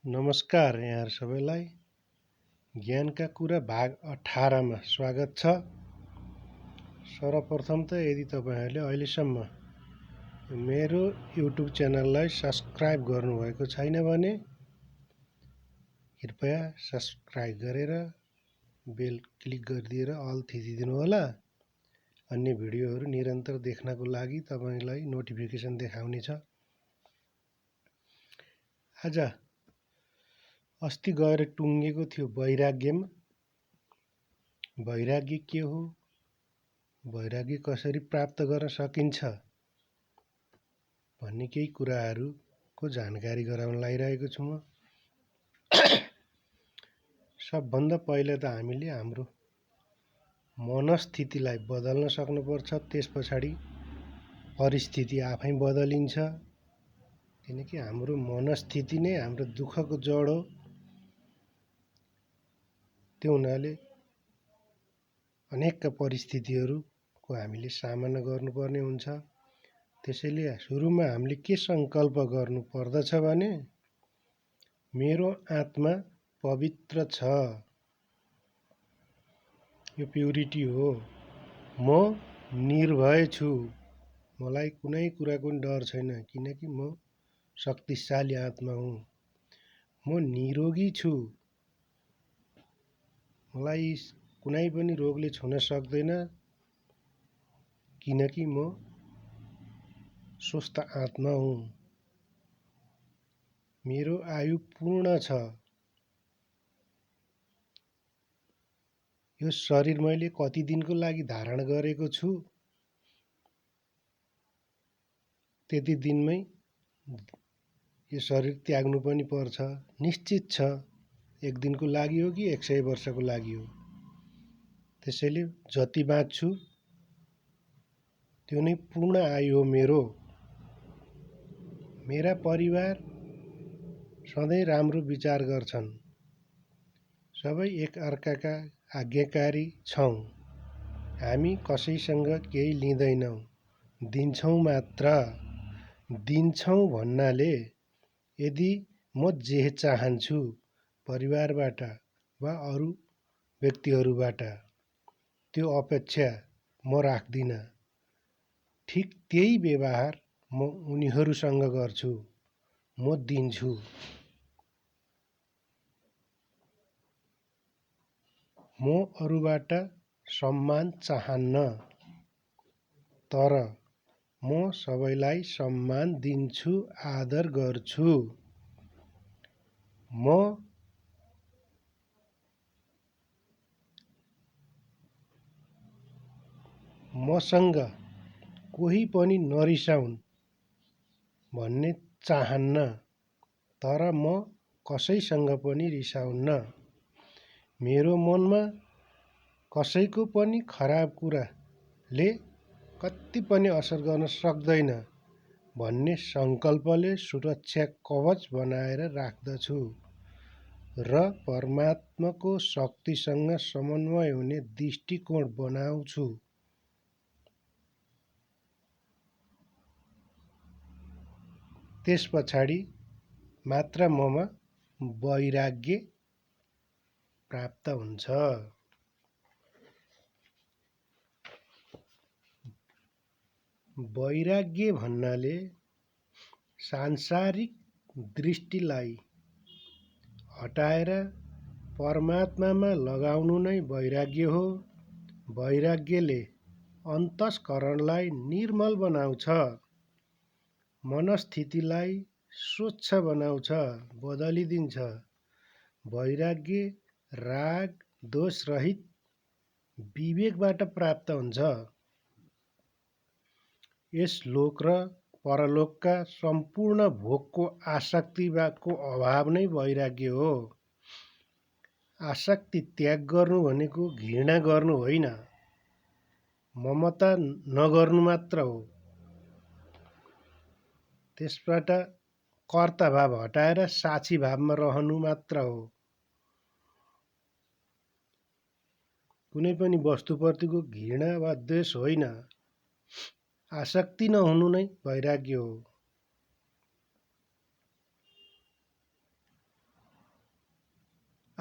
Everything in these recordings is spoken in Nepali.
नमस्कार यहाँ सबैलाई ज्ञानका कुरा भाग 18 मा स्वागत छ। सर्वप्रथम त यदि तपाईहरुले अहिलेसम्म मेरो युट्युब च्यानललाई सब्स्क्राइब गर्नुभएको छैन भने कृपया सब्स्क्राइब गरेर बेल क्लिक गरिदिएर अल थिचिदिनु होला। अन्य भिडियोहरु निरन्तर देख्नको लागि तपाईलाई नोटिफिकेसन देखाउनेछ। आज अस्ति गएर टुङ्गेको थियो वैराग्यमा। वैराग्य के हो, वैराग्य कसरी प्राप्त गर्न सकिन्छ भन्ने केही कुराहरुको जानकारी गराउन लागिरहेको छु म। सबभन्दा पहिला त हामीले हाम्रो मनस्थितिलाई बदल्न सक्नुपर्छ। त्यसपछाडि परिस्थिति आफै बदलिन्छ, किनकि हाम्रो मनस्थिति नै हाम्रो दुःखको जड हो। त्यो हुनाले अनेक परिस्थितिहरुको हामीले सामना गर्नुपर्ने हुन्छ। त्यसैले सुरुमा हामीले के संकल्प गर्नु पर्दछ भने मेरो आत्मा पवित्र छ, यो प्युरिटी हो। म निर्भय छु, मलाई कुनै कुराको डर छैन, किनकि म शक्तिशाली आत्मा हुँ। म निरोगी छु, मलाई कुनै पनि रोगले छुन सक्दैन, किनकि म स्वस्थ आत्मा हुँ। मेरो आयु पूर्ण छ, यो शरीर मैले कति दिनको लागि धारण गरेको छु, त्यति दिनमै यो शरीर त्याग्नु पनि पर्छ। निश्चित छ, एक दिनको लागि हो कि 100 वर्षको लागि हो। त्यसैले जति बाँच्छु त्यो नै पूर्ण आयु हो मेरो। मेरा परिवार सधैँ राम्रो विचार गर्छन्, सबै एक अर्काका आज्ञाकारी छौं। हामी कसैसँग केही लिँदैनौं, दिन्छौं मात्र। दिन्छौं भन्नाले यदि म जे चाहन्छु परिवारबाट वा अरू व्यक्तिहरुबाट त्यो अपेक्षा म राख्दिन। ठिक त्यही व्यवहार म उनीहरुसँग गर्छु, म दिन्छु। म अरूबाट सम्मान चाहन्न, तर म सबैलाई सम्मान दिन्छु, आदर गर्छु। मसँग कोही पनि नरिसाउन् भन्ने चाहन्न, तर म कसैसँग पनि रिसाउन्न। मेरो मनमा कसैको पनि खराब कुराले कत्ति पनि असर गर्न सक्दैन भन्ने संकल्पले सुरक्षा कवच बनाएर राख्दछु र परमात्माको शक्तिसँग समन्वय हुने दृष्टिकोण बनाउँछु। त्यसपछाडि मात्र ममा वैराग्य प्राप्त हुन्छ। वैराग्य भन्नाले सांसारिक दृष्टिलाई हटाएर परमात्मामा लगाउनु नै वैराग्य हो। वैराग्यले अन्तस्करणलाई निर्मल बनाउँछ, मनस्थितिलाई स्वच्छ बनाउँछ, बदलिदिन्छ। वैराग्य राग दोष रहित विवेकबाट प्राप्त हुन्छ। यस लोक र परलोकका सम्पूर्ण भोगको आसक्तिको अभाव नै वैराग्य हो। आसक्ति त्याग गर्नु भनेको घृणा गर्नु होइन, ममता नगर्नु मात्र हो। त्यसबाट कर्ता भाव हटाएर साक्षी भावमा रहनु मात्र हो। कुनै पनि वस्तुप्रतिको घृणा वा द्वेष होइन, आसक्ति नहुनु नै वैराग्य हो।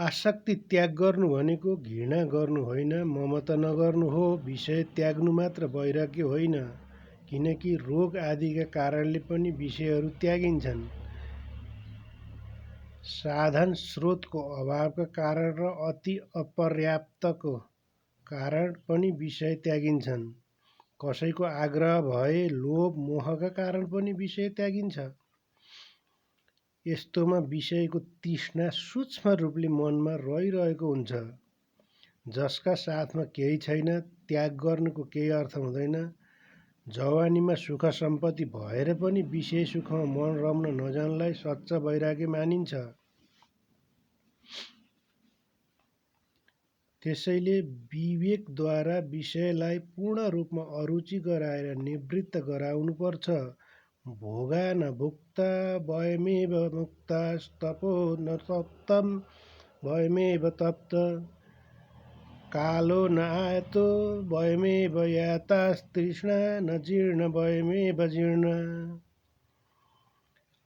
आसक्ति त्याग गर्नु भनेको घृणा गर्नु होइन, ममता नगर्नु हो। विषय त्याग्नु मात्र वैराग्य होइन, किनकि रोग आदिका कारणले पनि विषयहरू त्यागिन्छन्। साधन स्रोतको अभावका कारण र अति अपर्याप्तको कारण पनि विषय त्यागिन्छन्। कसैको आग्रह भए, लोभ मोहका कारण पनि विषय त्यागिन्छ। यस्तोमा विषयको तृष्णा सूक्ष्म रूपले मनमा रहिरहेको हुन्छ। जसका साथमा केही छैन, त्याग गर्नुको केही अर्थ हुँदैन। जवानीमा सुख सम्पत्ति भएर पनि विषय सुखमा मन रम्न नजान्नलाई सच्चा वैराग्य मानिन्छ। त्यसैले विवेकद्वारा विषयलाई पूर्ण रूपमा अरुचि गराएर निवृत्त गराउनुपर्छ। भोगा न भुक्ता वयमेव मुक्तास्तपो न तप्तं वयमेव तप्त कालो न आयतो वयमेव यातास्तृष्णा न जीर्ण वयमेव जीर्ण।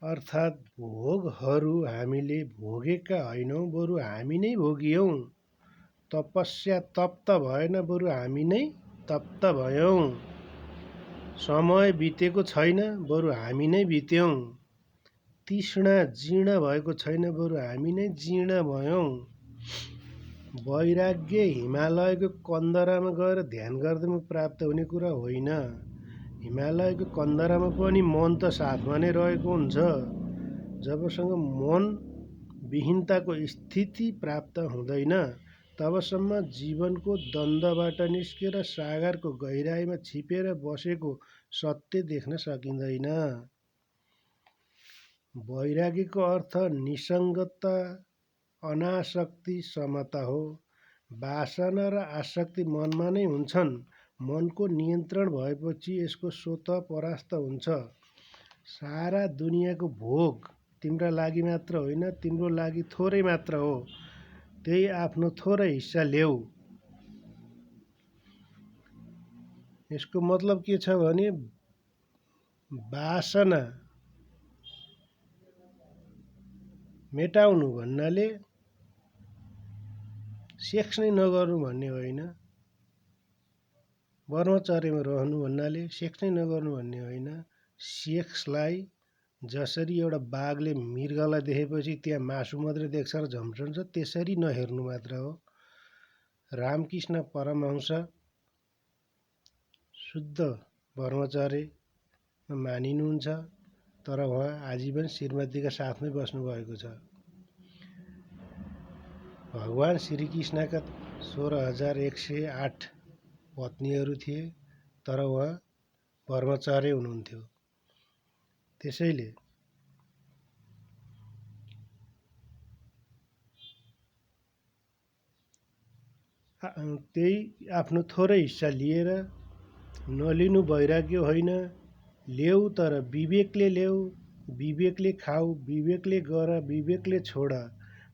अर्थात् भोगहरू हामीले भोगेका होइनौँ, बरु हामी नै भोगियौँ। तपस्या तप्त भएन, बरु हामी नै तप्त भयौँ। समय बितेको छैन, बरु हामी नै बित्यौँ। तृष्णा जीर्ण भएको छैन, बरु हामी नै जीर्ण भयौँ। वैराग्य हिमालयको कन्दरामा गएर ध्यान गर्दैमा प्राप्त हुने कुरा होइन। हिमालयको कन्दरामा पनि मन त साथमा नै रहेको हुन्छ। जबसम्म मन विहीनताको स्थिति प्राप्त हुँदैन, तबसम्म जीवनको द्वन्द्वबाट निस्केर सागरको गहिराईमा छिपेर बसेको सत्य देख्न सकिँदैन। वैराग्यको अर्थ निसङ्गता, अनासक्ति, समता हो। वासना र आसक्ति मनमा नै हुन्छन्। मनको नियन्त्रण भएपछि यसको स्वतः परास्त हुन्छ। सारा दुनियाँको भोग तिम्रा लागि मात्र होइन, तिम्रो लागि थोरै मात्र हो। त्यही आफ्नो थोरै हिस्सा ल्याऊ। यसको मतलब के छ भने वासना मेटाउनु भन्नाले सेक्स नै नगर्नु भन्ने होइन। ब्रह्मचर्यमा रहनु भन्नाले सेक्स नै नगर्नु भन्ने होइन। सेक्सलाई जसरी एउटा बाघले मृगलाई देखेपछि त्यहाँ मासु मात्रै देख्छ र झम्झन्छ, त्यसरी नहेर्नु मात्र हो। रामकृष्ण परमहंस शुद्ध ब्रह्मचर्यमा मानिनुहुन्छ, तर उहाँ आजीवन श्रीमतीका साथमै बस्नुभएको छ। भगवान श्रीकृष्णका 16,108 पत्नीहरू थिए, तर उहाँ ब्रह्मचार्य हुनुहुन्थ्यो। त्यसैले त्यही आफ्नो थोरै हिस्सा लिएर नलिनु वैराग्य होइन। ल्याऊ, तर विवेकले ल्याऊ। विवेकले खाऊ, विवेकले गर, विवेकले छोड।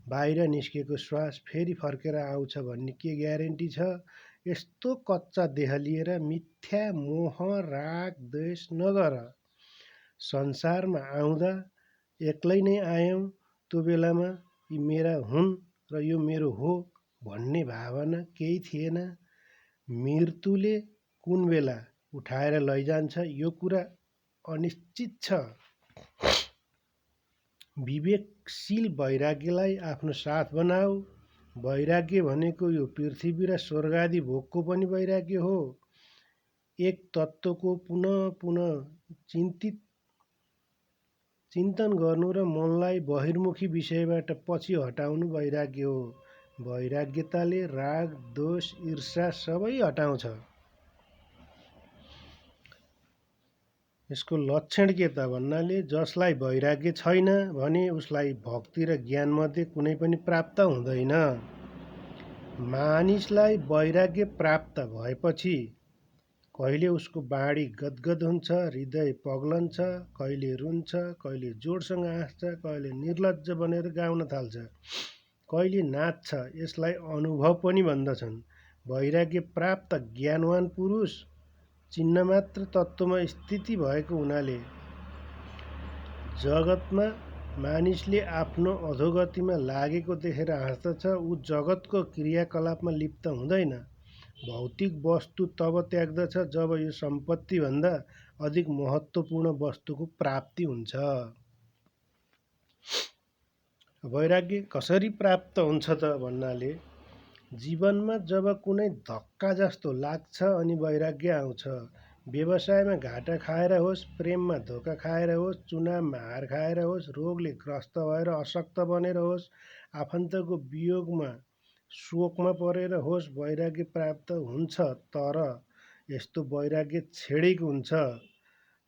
बाहिर निस्केको श्वास फेरि फर्केर आउँछ भन्ने के ग्यारेन्टी छ? यस्तो कच्चा देह लिएर मिथ्या मोह राग द्वेष नगर। संसारमा आउँदा एक्लै नै आयौँ। त्यो बेलामा यी मेरा हुन् र यो मेरो हो भन्ने भावना केही थिएन। मृत्युले कुन बेला उठाएर लैजान्छ यो कुरा अनिश्चित छ। विवेकशील वैराग्यलाई आफ्नो साथ बनाऊ। वैराग्य भनेको यो पृथ्वी र स्वर्ग आदि भोगको पनि वैराग्य हो। एक तत्त्वको पुनः पुनः चिन्तन गर्नु र मनलाई बहिर्मुखी विषयबाट पछि हटाउनु वैराग्य हो। वैराग्यताले राग दोष ईर्ष्या सबै हटाउँछ। यसको लक्षण के त भन्नाले जसलाई वैराग्य छैन भने उसलाई भक्ति र ज्ञानमध्ये कुनै पनि प्राप्त हुँदैन। मानिसलाई वैराग्य प्राप्त भएपछि कहिले उसको बाणी गदगद हुन्छ, हृदय पग्लन्छ, कहिले रुन्छ, कहिले जोडसँग हाँस्छ, कहिले निर्लज्ज बनेर गाउन थाल्छ, कहिले नाच्छ। यसलाई अनुभव पनि भन्दछन्। वैराग्य प्राप्त ज्ञानवान पुरुष चिन्हमात्र तत्त्वमा स्थिति भएको हुनाले जगतमा मानिसले आफ्नो अधोगतिमा लागेको देखेर हाँस्दछ, ऊ जगतको क्रियाकलापमा लिप्त हुँदैन। भौतिक वस्तु तब त्याग्दछ जब यो सम्पत्तिभन्दा अधिक महत्त्वपूर्ण वस्तुको प्राप्ति हुन्छ। वैराग्य कसरी प्राप्त हुन्छ त भन्नाले जीवनमा जब कुनै धक्का जस्तो लाग्छ अनि वैराग्य आउँछ। व्यवसायमा घाटा खाएर होस्, प्रेममा धोका खाएर होस्, चुनावमा हार खाएर होस्, रोगले ग्रस्त भएर अशक्त बनेर होस्, आफन्तको वियोगमा शोकमा परेर होस्, वैराग्य प्राप्त हुन्छ। तर यस्तो वैराग्य क्षणिक हुन्छ।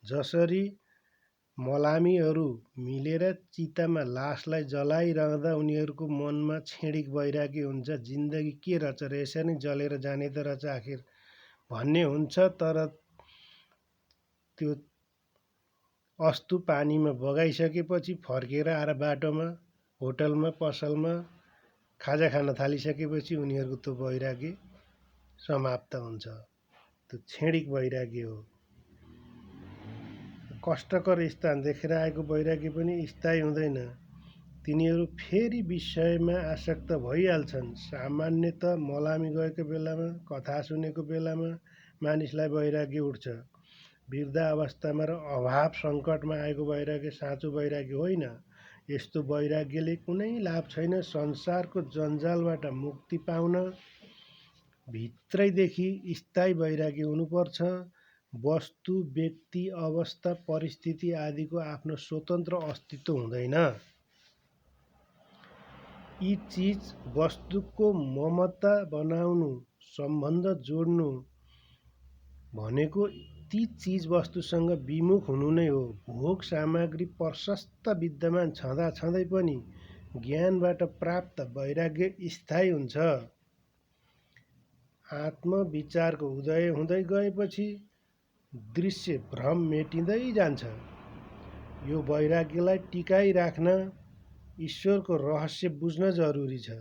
जसरी मलामीहरू मिलेर चितामा लासलाई जलाइरहँदा उनीहरूको मनमा क्षणिक वैराग्य हुन्छ। जिन्दगी के रहेछ र, यसरी नै जलेर जाने त रहेछ आखिर भन्ने हुन्छ। तर त्यो अस्तु पानीमा बगाइसकेपछि फर्केर आएर बाटोमा, होटलमा, पसलमा खाजा खान थालिसकेपछि उनीहरूको त्यो वैराग्य समाप्त हुन्छ। त्यो क्षणिक वैराग्य हो। कष्टकर स्थान देखेर आएको वैराग्य पनि स्थायी हुँदैन। तिनीहरू फेरि विषयमा आसक्त भइहाल्छन्। सामान्यत मलामी गएको बेलामा, कथा सुनेको बेलामा मानिसलाई वैराग्य उठ्छ। वृद्धावस्थामा र अभाव सङ्कटमा आएको वैराग्य साँचो वैराग्य होइन। यस्तो वैराग्यले कुनै लाभ छैन। संसारको जन्जालबाट मुक्ति पाउन भित्रैदेखि स्थायी वैराग्य हुनुपर्छ। वस्तु, व्यक्ति, अवस्था, परिस्थिति आदिको आफ्नो स्वतन्त्र अस्तित्व हुँदैन। यी चिज वस्तुको ममता बनाउनु, सम्बन्ध जोड्नु भनेको ती चिज वस्तुसँग विमुख हुनु नै हो। भोग सामग्री प्रशस्त विद्यमान छँदाछँदै पनि ज्ञानबाट प्राप्त वैराग्य स्थायी हुन्छ। आत्मविचारको उदय हुँदै गएपछि दृश्य भ्रम मेटिँदै जान्छ। यो वैराग्यलाई टिकाइराख्न ईश्वरको रहस्य बुझ्न जरुरी छ।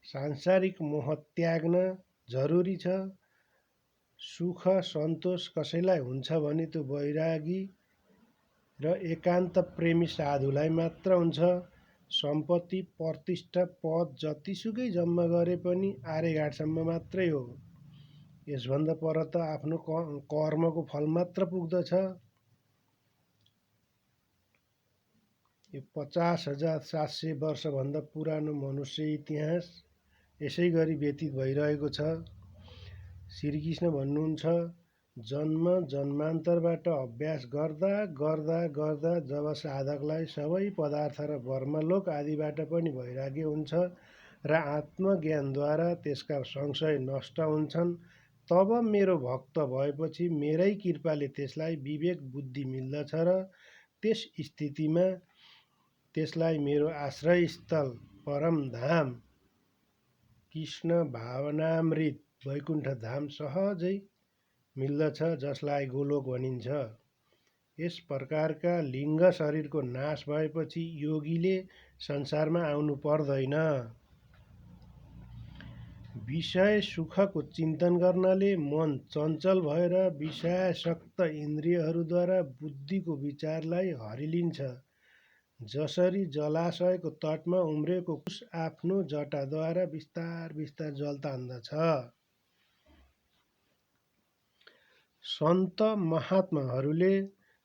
सांसारिक मोह त्याग्न जरुरी छ। सुख सन्तोष कसैलाई हुन्छ भने त्यो वैरागी र एकान्त प्रेमी साधुलाई मात्र हुन्छ। सम्पत्ति, प्रतिष्ठा, पद जतिसुकै जम्मा गरे पनि आरेघाटसम्म मात्रै हो। यसभन्दा पर त आफ्नो कर्मको फल मात्र पुग्दछ। यो 50,700 वर्षभन्दा पुरानो मनुष्य इतिहास यसै गरी व्यतीत भइरहेको छ। श्रीकृष्ण भन्नुहुन्छ, जन्म जन्मान्तरबाट अभ्यास गर्दा गर्दा गर्दा जब साधकलाई सबै पदार्थ र ब्रह्मलोक आदिबाट पनि वैराग्य हुन्छ र आत्मज्ञानद्वारा त्यसका संशय नष्ट हुन्छन्, तब मेरो भक्त भएपछि मेरै कृपाले त्यसलाई विवेक बुद्धि मिल्दछ र त्यस स्थितिमा त्यसलाई मेरो आश्रयस्थल परमधाम कृष्ण भावनामृत वैकुण्ठ धाम सहजै मिल्दछ, जसलाई गोलोक भनिन्छ। यस प्रकारका लिङ्ग शरीरको नाश भएपछि योगीले संसारमा आउनु पर्दैन। विषय सुखको चिन्तन गर्नाले मन चञ्चल भएर विषयासक्त इन्द्रियहरूद्वारा बुद्धिको विचारलाई हरिलिन्छ। जसरी जलाशयको तटमा उम्रेको कुश आफ्नो जटाद्वारा बिस्तार बिस्तार जल तान्दछ। सन्त महात्माहरूले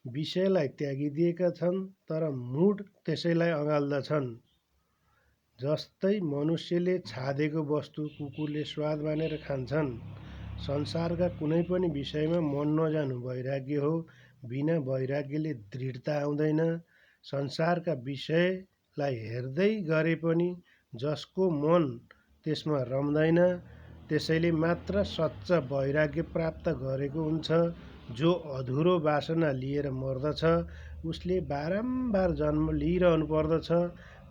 विषयलाई त्यागिदिएका छन्, तर मूढ त्यसैलाई अँगाल्दछन्। जस्तै मनुष्यले छादेको वस्तु कुकुरले स्वाद मानेर खान्छन्। संसारका कुनै पनि विषयमा मन नजानु वैराग्य हो। बिना वैराग्यले दृढता आउँदैन। संसारका विषयलाई हेर्दै गरे पनि जसको मन त्यसमा रम्दैन, त्यसैले मात्र सच्चा वैराग्य प्राप्त गरेको हुन्छ। जो अधुरो वासना लिएर मर्दछ उसले बारम्बार जन्म लिइरहनु पर्दछ।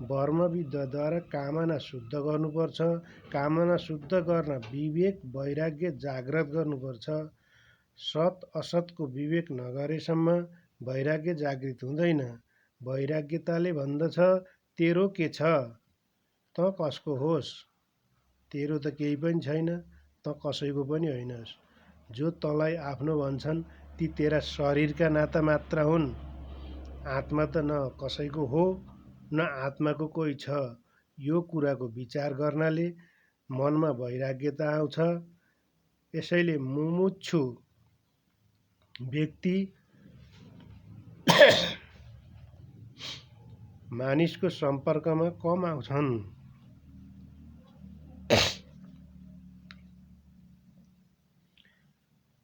वर्मविद्याद्वारा कामना शुद्ध गर्नुपर्छ। कामना शुद्ध गर्न विवेक वैराग्य जाग्रत गर्नुपर्छ। सत असतको विवेक नगरेसम्म वैराग्य जागृत हुँदैन। वैराग्यताले भन्दछ, तेरो के छ, त कसको होस्। तेरो त केही पनि छैन, त कसैको पनि होइनस्। जो तँलाई आफ्नो भन्छन् ती तेरा शरीरका नाता मात्र हुन्। आत्मा त न कसैको हो न आत्माको कोही छ। यो कुराको विचार गर्नाले मनमा वैराग्यता आउँछ। यसैले मुमुक्षु व्यक्ति मानिसको सम्पर्कमा कम आउँछन्।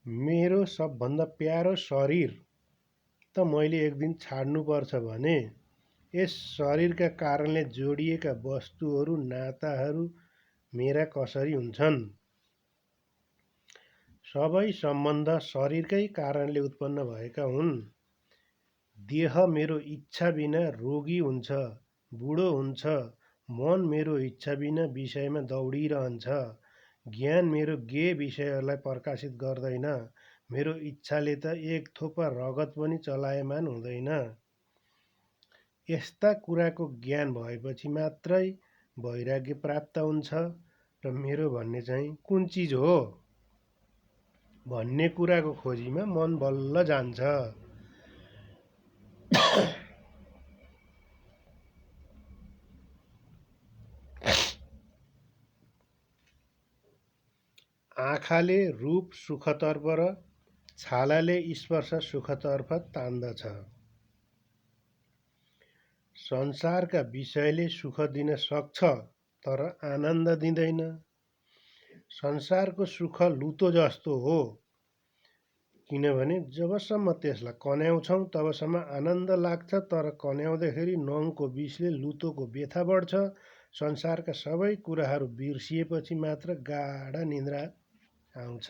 मेरो सबभन्दा प्यारो शरीर त मैले एक दिन छाड्नुपर्छ भने यस शरीरका कारणले जोडिएका वस्तुहरू नाताहरू मेरा कसरी हुन्छन्? सबै सम्बन्ध शरीरकै कारणले उत्पन्न भएका हुन्। देह मेरो इच्छा बिना रोगी हुन्छ, बुढो हुन्छ। मन मेरो इच्छा बिना विषयमा दौडिरहन्छ। ज्ञान मेरो गेय विषयहरूलाई प्रकाशित गर्दैन। मेरो इच्छाले त एक थोपा रगत पनि चलायमान हुँदैन। यस्ता कुराको ज्ञान भएपछि मात्रै वैराग्य प्राप्त हुन्छ। र मेरो भन्ने चाहिँ कुन चिज हो भन्ने कुराको खोजीमा मन बल्ल जान्छ। आँखाले रूप सुखतर्फ र छालाले स्पर्श सुखतर्फ तान्दछ। संसारका विषयले सुख दिन सक्छ तर आनन्द दिँदैन। संसारको सुख लुतो जस्तो हो, किनभने जबसम्म त्यसलाई कन्याउँछौँ तबसम्म आनन्द लाग्छ, तर कन्याउँदाखेरि नङको विषले लुतोको व्यथा बढ्छ। संसारका सबै कुराहरू बिर्सिएपछि मात्र गाढा निद्रा आउँछ।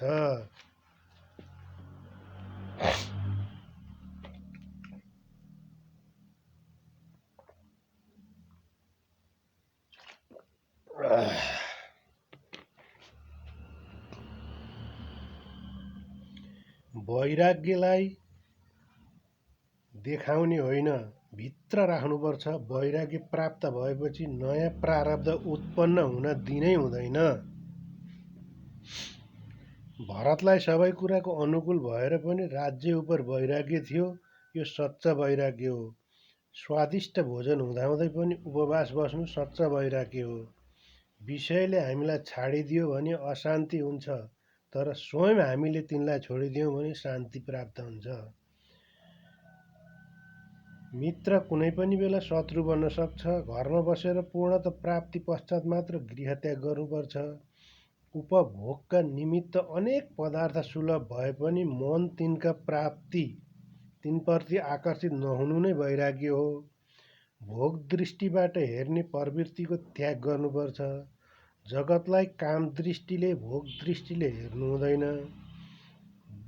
वैराग्यलाई देखाउने होइन, भित्र राख्नुपर्छ। वैराग्य प्राप्त भएपछि नयाँ प्रारब्ध उत्पन्न हुन दिनै हुँदैन। भरतलाई सबै कुराको अनुकूल भएर पनि राज्य उपर वैराग्य थियो। यो सच्चा वैराग्य हो। स्वादिष्ट भोजन हुँदाहुँदै पनि उपवास बस्नु सच्चा वैराग्य हो। विषयले हामीलाई छाडिदियो भने अशान्ति हुन्छ, तर स्वयं हामीले तिनलाई छोडिदियौँ भने शान्ति प्राप्त हुन्छ। मित्र कुनै पनि बेला शत्रु बन्न सक्छ। घरमा बसेर पूर्णता प्राप्ति पश्चात मात्र गृहत्याग गर्नुपर्छ। उपभोगका निमित्त अनेक पदार्थ सुलभ भए पनि मन तिनका प्राप्ति तिनप्रति आकर्षित नहुनु नै वैराग्य हो। भोग दृष्टिबाट हेर्ने प्रवृत्तिको त्याग गर्नुपर्छ। जगतलाई काम दृष्टिले भोग दृष्टिले हेर्नु हुँदैन।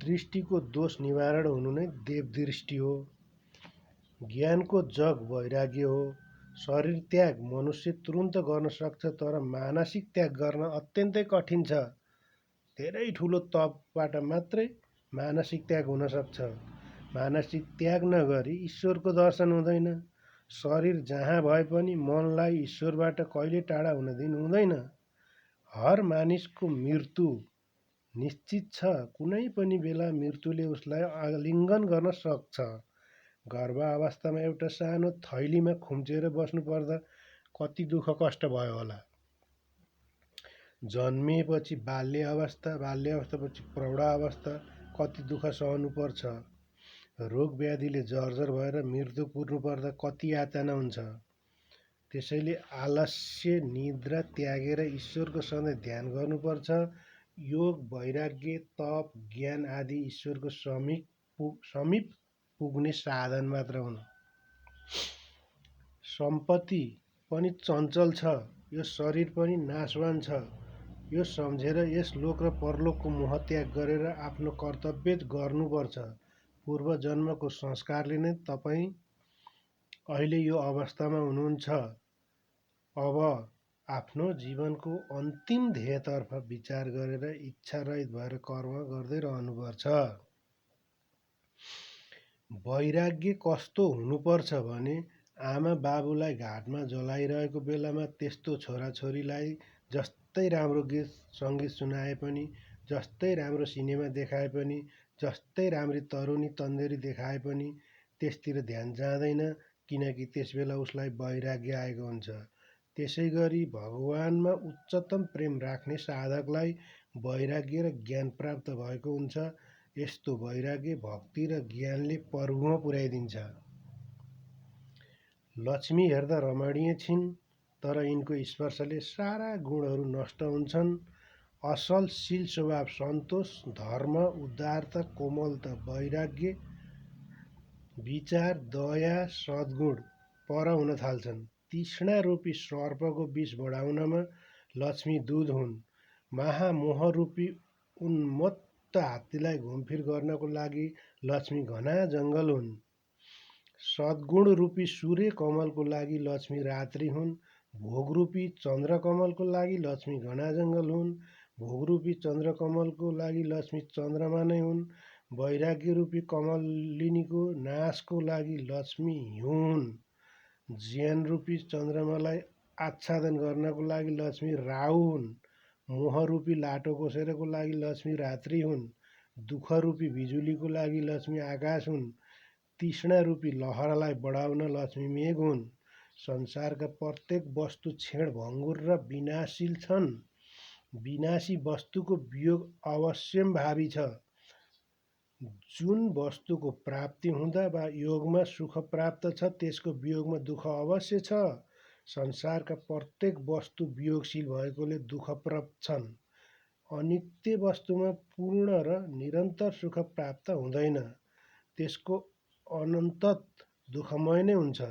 दृष्टिको दोष निवारण हुनु नै देव दृष्टि हो। ज्ञानको जग वैराग्य हो। शरीर त्याग मनुष्य तुरुन्त गर्न सक्छ, तर मानसिक त्याग गर्न अत्यन्तै कठिन छ। धेरै ठुलो तपबाट मात्रै मानसिक त्याग हुन सक्छ। मानसिक त्याग नगरी ईश्वरको दर्शन हुँदैन। शरीर जहाँ भए पनि मनलाई ईश्वरबाट कहिले टाढा हुन दिनु हुँदैन। हर मानिसको मृत्यु निश्चित छ। कुनै पनि बेला मृत्युले उसलाई आलिङ्गन गर्न सक्छ। गर्भावस्थामा एउटा सानो थैलीमा खुम्चेर बस्नु पर्दा कति दुःख कष्ट भयो होला। जन्मिएपछि बाल्य अवस्थापछि प्रौढावस्था कति दुःख सहनु पर्छ। रोग व्याधिले जर्जर भएर मृत्यु पुर्नु पर्दा कति यातना हुन्छ। त्यसैले आलस्य निद्रा त्यागेर ईश्वरको सधैँ ध्यान गर्नुपर्छ। योग वैराग्य तप ज्ञान आदि ईश्वरको समीप पुग्ने साधन मात्र हुन्। सम्पत्ति पनि चञ्चल छ। यो शरीर पनि नाशवान छ। यो सम्झेर यस लोक र परलोकको मोह त्याग गरेर आफ्नो कर्तव्य गर्नुपर्छ। पूर्व जन्मको संस्कारले नै तपाईँ अहिले यो अवस्थामा हुनुहुन्छ। अब आफ्नो जीवनको अन्तिम ध्येयतर्फ विचार गरेर इच्छारहित भएर कर्म गर्दै रहनुपर्छ। वैराग्य कस्तो हुनुपर्छ भने आमा बाबुलाई घाटमा जलाइरहेको बेलामा त्यस्तो छोराछोरीलाई जस्तै राम्रो गीत सङ्गीत सुनाए पनि, जस्तै राम्रो सिनेमा देखाए पनि, जस्तै राम्री तरुणी तन्देरी देखाए पनि त्यसतिर ध्यान जाँदैन, किनकि त्यसबेला उसलाई वैराग्य आएको हुन्छ। त्यसैगरी भगवानमा उच्चतम प्रेम राख्ने साधकलाई वैराग्य र ज्ञान प्राप्त भएको हुन्छ। यस्तो वैराग्य भक्ति र ज्ञानले प्रभुमा पुर्याइदिन्छ। लक्ष्मी हेर्दा रमणीय छिन्, तर यिनको स्पर्शले सारा गुणहरू नष्ट हुन्छन्। असल शील स्वभाव, सन्तोष, धर्म, उदारता, कोमलता, वैराग्य, विचार, दया, सद्गुण पर हुन थाल्छन्। तृष्णा रूपी सर्पको विष बढाउनमा लक्ष्मी दूत हुन्। महामोहरूपी उन्मत्त हात्तीलाई घुमफिर गर्नको लागि लक्ष्मी घना जङ्गल हुन्। सद्गुण रूपी सूर्य कमलको लागि लक्ष्मी रात्रि हुन्। भोगरूपी चन्द्रकमलको लागि लक्ष्मी घना जङ्गल हुन्। भोगरूपी चन्द्रकमलको लागि लक्ष्मी चन्द्रमा नै हुन्। वैराग्य रूपी कमलिनीको नाशको लागि लक्ष्मी हिउँ हुन्। ज्ञान रूपी चन्द्रमालाई आच्छादन गर्नको लागि लक्ष्मी राहु हुन्। मोहरूपी लाटोकोसेरोको लागि लक्ष्मी रात्रि हुन्। दुःख रूपी बिजुलीको लागि लक्ष्मी आकाश हुन्। तृष्णा रूपी लहरलाई बढाउन लक्ष्मी मेघ हुन्। संसारका प्रत्येक वस्तु क्षण भङ्गुर र विनाशील छन्। विनाशी वस्तुको वियोग अवश्यम्भावी छ। जुन वस्तुको प्राप्ति हुँदा वा योगमा सुख प्राप्त छ, त्यसको वियोगमा दुःख अवश्य छ। संसारका प्रत्येक वस्तु वियोगशील भएकोले दुःखप्रद छन्। अनित्य वस्तुमा पूर्ण र निरन्तर सुख प्राप्त हुँदैन, त्यसको अनन्तत दुःखमय नै हुन्छ।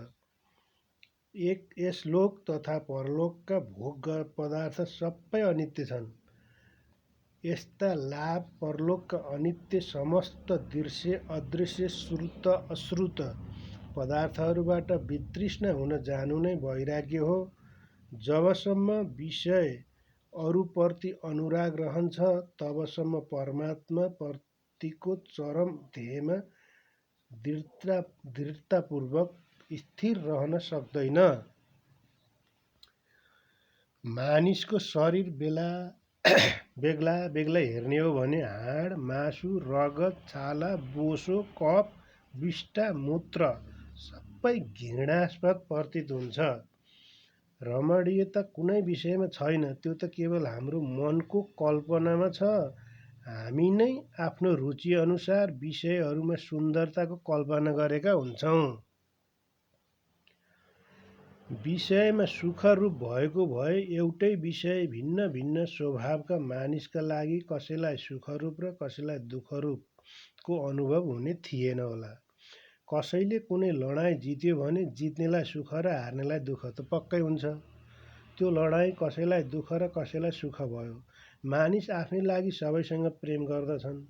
यस लोक तथा परलोकका भोग पदार्थ सबै अनित्य छन्। यस्ता लाभ परलोकका अनित्य समस्त दृश्य, अदृश्य, श्रुत, अश्रुत पदार्थहरूबाट वितृष्ण हुन जानु नै वैराग्य हो। जबसम्म विषय अरूप्रति अनुराग रहन्छ, तबसम्म परमात्मा प्रतिको चरम ध्येयमा दृढतापूर्वक स्थिर रहन सक्दैन। मानिसको शरीर बेग्ला बेग्लै हेर्ने हो भने हाड, मासु, रगत, छाला, बोसो, कफ, विष्ठा, मूत्र सबै घृणास्पद प्रतीत हुन्छ। रमणीयता कुनै विषयमा छैन, त्यो त केवल हाम्रो मनको कल्पनामा छ। हामी नै आफ्नो रुचि अनुसार विषयहरूमा सुन्दरताको कल्पना गरेका हुन्छौँ। विषयमा सुखरूप भएको भए एउटै विषय भिन्न भिन्न स्वभावका मानिसका लागि कसैलाई सुखरूप र कसैलाई दुःखरूपको अनुभव हुने थिएन होला। कसैले कुनै लडाईँ जित्यो भने जित्नेलाई सुख र हार्नेलाई दुःख त पक्कै हुन्छ। त्यो लडाईँ कसैलाई दुःख र कसैलाई सुख भयो। मानिस आफ्नै लागि सबैसँग प्रेम गर्दछन्।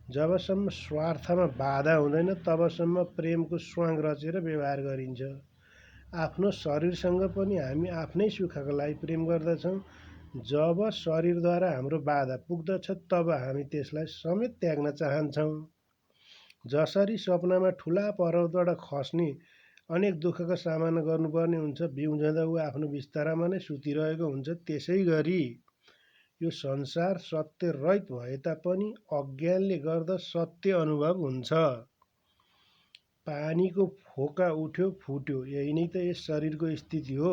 जबसम्म स्वार्थमा बाधा हुँदैन, तबसम्म प्रेमको स्वाङ रचेर व्यवहार गरिन्छ। आफ्नो शरीरसँग पनि हामी आफ्नै सुखका लागि प्रेम गर्दछौँ। जब शरीरद्वारा हाम्रो बाधा पुग्दछ, तब हामी त्यसलाई समेत त्याग्न चाहन्छौँ। जसरी सपनामा ठुला पर्वतबाट खस्ने अनेक दुःखको सामना गर्नुपर्ने हुन्छ, बिउझँदा ऊ आफ्नो बिस्तारामा नै सुतिरहेको हुन्छ, त्यसै गरी यो संसार सत्यरहित भए तापनि अज्ञानले गर्दा सत्य अनुभव हुन्छ। पानीको फोका उठ्यो फुट्यो, यही नै त यस शरीरको स्थिति हो।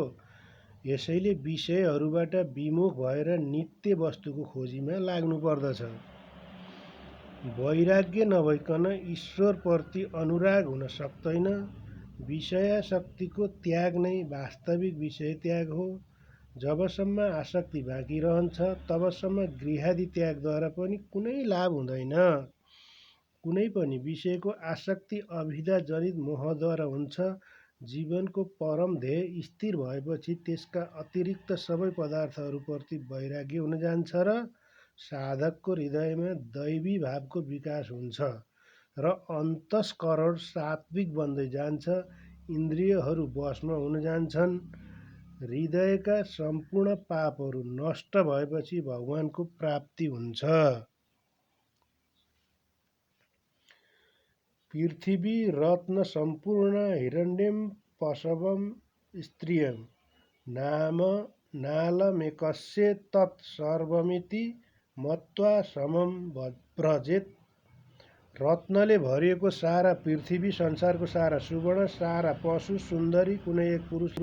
यसैले विषयहरूबाट विमुख भएर नित्य वस्तुको खोजीमा लाग्नुपर्दछ। वैराग्य नभइकन ईश्वरप्रति अनुराग हुन सक्दैन। विषयासक्तिको त्याग नै वास्तविक विषय त्याग हो। जबसम्म आसक्ति बाँकी रहन्छ, तबसम्म गृहादि त्यागद्वारा पनि कुनै लाभ हुँदैन। कुनै पनि विषयको आसक्ति अभिधाजनित मोहद्वारा हुन्छ। जीवनको परम ध्येय स्थिर भएपछि त्यसका अतिरिक्त सबै पदार्थहरूप्रति वैराग्य हुन जान्छ र साधकको हृदयमा दैवी भावको विकास हुन्छ र अन्तस्करण सात्विक बन्दै जान्छ। इन्द्रियहरू वशमा हुन जान्छन्। हृदयका सम्पूर्ण पापहरू नष्ट भएपछि भगवानको प्राप्ति हुन्छ। पृथिवी रत्न सम्पूर्ण हिरण्यं पशवं स्त्रियं नालमेकस्य तत् सर्वमिति मत्वा समं व्रजेत्। रत्नले भरिएको सारा पृथ्वी, संसारको सारा सुवर्ण, सारा पशु सुन्दरी कुनै एक पुरुषले